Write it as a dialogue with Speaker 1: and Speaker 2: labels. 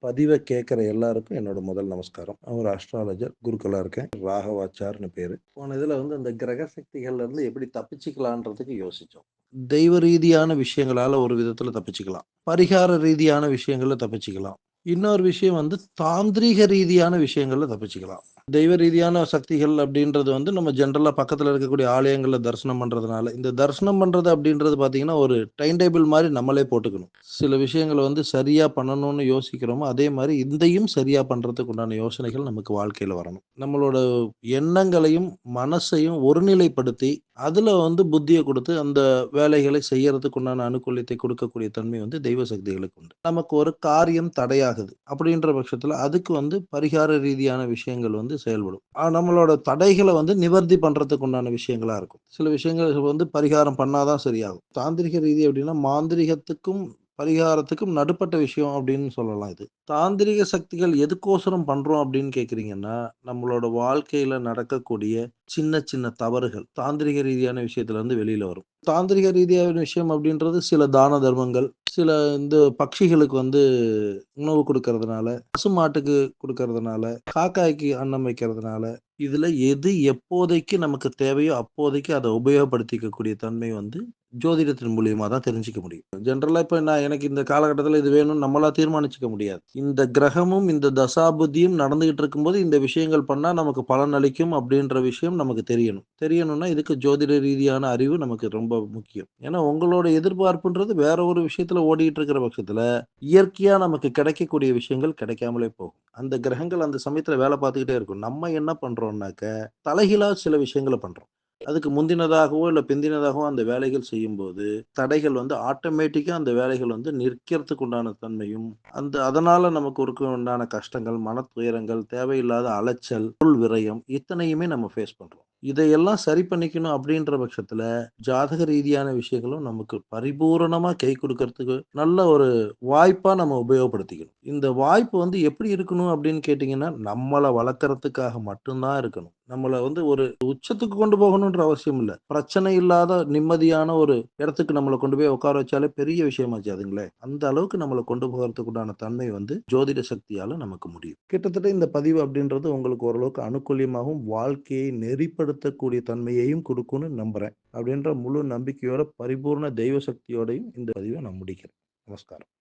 Speaker 1: பதிவை கேட்குற எல்லாருக்கும் என்னோட முதல் நமஸ்காரம். நான் ஒரு அஸ்ட்ராலஜர், குருக்களா இருக்கேன். ராகவாச்சார்ன்னு பேரு. போன இதில வந்து அந்த கிரக சக்திகள்லேருந்து எப்படி தப்பிச்சுக்கலான்றதுக்கு யோசிச்சோம். தெய்வ ரீதியான விஷயங்களால ஒரு விதத்தில தப்பிச்சுக்கலாம். பரிகார ரீதியான விஷயங்கள்ல தப்பிச்சுக்கலாம். இன்னொரு விஷயம் வந்து தாந்திரீக ரீதியான விஷயங்கள்ல தப்பிச்சுக்கலாம். தெய்வ ரீதியான சக்திகள் அப்படின்றது வந்து நம்ம ஜென்ரலா பக்கத்துல இருக்கக்கூடிய ஆலயங்கள்ல தரிசனம் பண்றதுனால, இந்த தரிசனம் பண்றது அப்படின்றது பார்த்தீங்கன்னா, ஒரு டைம் டேபிள் மாரி நம்மளே போட்டுக்கணும். சில விஷயங்கள வந்து சரியா பண்ணணும்னு யோசிக்கிறோமோ, அதே மாரி இதையும் சரியா பண்றதுக்கு உண்டான யோசனைகள் நமக்கு வாழ்க்கையில வரணும். நம்மளோட எண்ணங்களையும், மனசையும் ஒருநிலைப்படுத்தி, அதுல வந்து புத்திய குடுத்து, அந்த வேலைகளை செய்யறதுக்கு உண்டான அனுகூல்யத்தை கொடுக்கக்கூடிய தன்மை வந்து தெய்வ சக்திகளுக்கு உண்டு. நமக்கு ஒரு காரியம் தடையாகுது. அப்படின்ற பட்சத்துல, அதுக்கு வந்து பரிகார ரீதியான விஷயங்கள் வந்து செயல்படும். நம்மளோட தடைகள வந்து நிவர்த்தி பண்றதுக்கு உண்டான விஷயங்களா இருக்கும். சில விஷயங்கள் வந்து பரிகாரம் பண்ணா தான் சரியாகும். தாந்திரிக ரீதி அப்படின்னா, மாந்திரீகத்துக்கும் பரிகாரத்துக்கும் நடுப்பட்ட விஷயம் அப்படின்னு சொல்லலாம் இது. தாந்திரிக சக்திகள் எதுக்கோசரம் பண்றோம் அப்படின்னு கேட்கிறீங்கன்னா, நம்மளோட வாழ்க்கையில நடக்கக்கூடிய சின்ன சின்ன தவறுகள், தாந்திரிக ரீதியான விஷயத்துல இருந்து வெளியில வரும். தாந்திரிக ரீதியான விஷயம் அப்படின்றது சில தான தர்மங்கள், சில இந்த பட்சிகளுக்கு வந்து உணவு குடுக்கறதுனால, பசுமாட்டுக்கு குடுக்கறதுனால, காக்காய்க்கு அன்னம் வைக்கிறதுனால, இதுல எது எப்போதைக்கு நமக்கு தேவையோ அப்போதைக்கு அத உபயோகப்படுத்திக்கக்கூடிய தன்மை வந்து ஜோதிடத்தின் மூலியமா தான் தெரிஞ்சுக்க முடியும். ஜெனரலா இப்ப எனக்கு இந்த காலகட்டத்தில இது வேணும்னு நம்மளா தீர்மானிச்சுக்க முடியாது. இந்த கிரகமும், இந்த தசாபுத்தியும் நடந்துகிட்டு இருக்கும்போது, இந்த விஷயங்கள் பண்ணா நமக்கு பலன் அளிக்கும் அப்படின்ற விஷயம் நமக்கு தெரியணும். தெரியணும்னா இதுக்கு ஜோதிட ரீதியான அறிவு நமக்கு ரொம்ப முக்கியம். ஏன்னா உங்களோட எதிர்பார்ப்புன்றது வேற ஒரு விஷயத்துல ஓடிட்டு இருக்கிற பட்சத்துல, இயற்கையா நமக்கு கிடைக்கக்கூடிய விஷயங்கள் கிடைக்காமலே போகும். அந்த கிரகங்கள் அந்த சமயத்துல வேலை பார்த்துக்கிட்டே இருக்கும். நம்ம என்ன பண்றோம்னாக்க, தலைகீழா சில விஷயங்கள பண்றோம். அதுக்கு முந்தினதாகவோ, இல்ல பிந்தினதாகவோ அந்த வேலைகள் செய்யும்போது, தடைகள் வந்து ஆட்டோமேட்டிக்கா அந்த வேலைகள் வந்து நிற்கிறதுக்கு உண்டான தன்மையும், அதனால நமக்கு உண்டான கஷ்டங்கள், மனத்துயரங்கள், தேவையில்லாத அலைச்சல், பொருள் விரயம் இத்தனையுமே நம்ம ஃபேஸ் பண்றோம். இதையெல்லாம் சரி பண்ணிக்கணும் அப்படின்ற பட்சத்துல, ஜாதக ரீதியான விஷயங்களும் நமக்கு பரிபூரணமா கை குடுக்கறதுக்கு நல்ல ஒரு வாய்ப்பா நம்ம உபயோகப்படுத்திக்கணும். இந்த வாய்ப்பு வந்து எப்படி இருக்கணும் அப்படின்னு கேட்டீங்கன்னா, நம்மள வளர்க்கறதுக்காக மட்டும் தான் இருக்கணும். நம்மள வந்து ஒரு உச்சத்துக்கு கொண்டு போகணுன்ற அவசியம் இல்ல. பிரச்சனை இல்லாத நிம்மதியான ஒரு இடத்துக்கு நம்மள கொண்டு போய் உட்கார வச்சாலே பெரிய விஷயமாச்சு அதுங்களே. அந்த அளவுக்கு நம்மள கொண்டு போகறதுக்கு உண்டான தன்மை வந்து ஜோதிட சக்தியால நமக்கு முடியும். கிட்டத்தட்ட இந்த பதிவு அப்படின்றது உங்களுக்கு ஓரளவுக்கு அனுகூல்யமாகவும், வாழ்க்கையை நெறிப்படுத்தக்கூடிய தன்மையையும் குடுக்கும்னு நம்புறேன். அப்படின்ற முழு நம்பிக்கையோட, பரிபூர்ண தெய்வ சக்தியோடையும் இந்த பதிவ நான் முடிக்கிறேன். நமஸ்காரம்.